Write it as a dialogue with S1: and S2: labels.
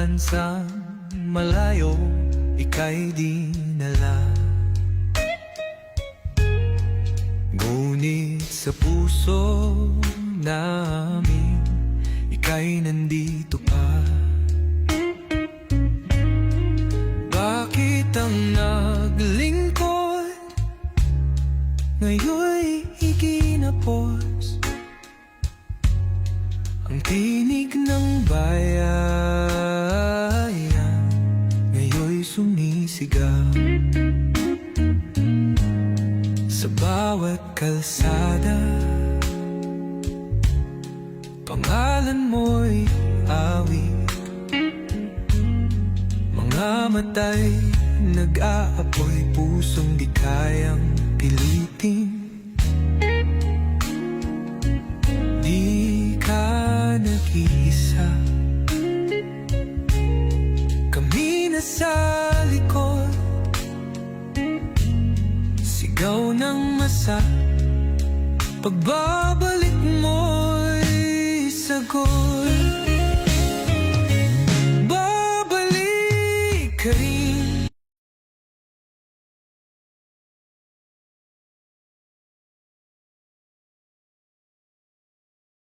S1: bansang malayo, ika'y dinala. Ngunit sa puso namin, ika'y nandito pa. Bakit ang naglingkod ngayon'y iginapos? Ang tinig ng bayan ngayon'y sumisigaw. Sa bawat kalsada, pangalan mo'y awit. Mga mata'y nag-aapoy, pusong di kayang pilitin. Di ka nag-iisa, kami nasa likod. Sigaw ng masa, pagbabalik mo'y sagot. Babalik ka rin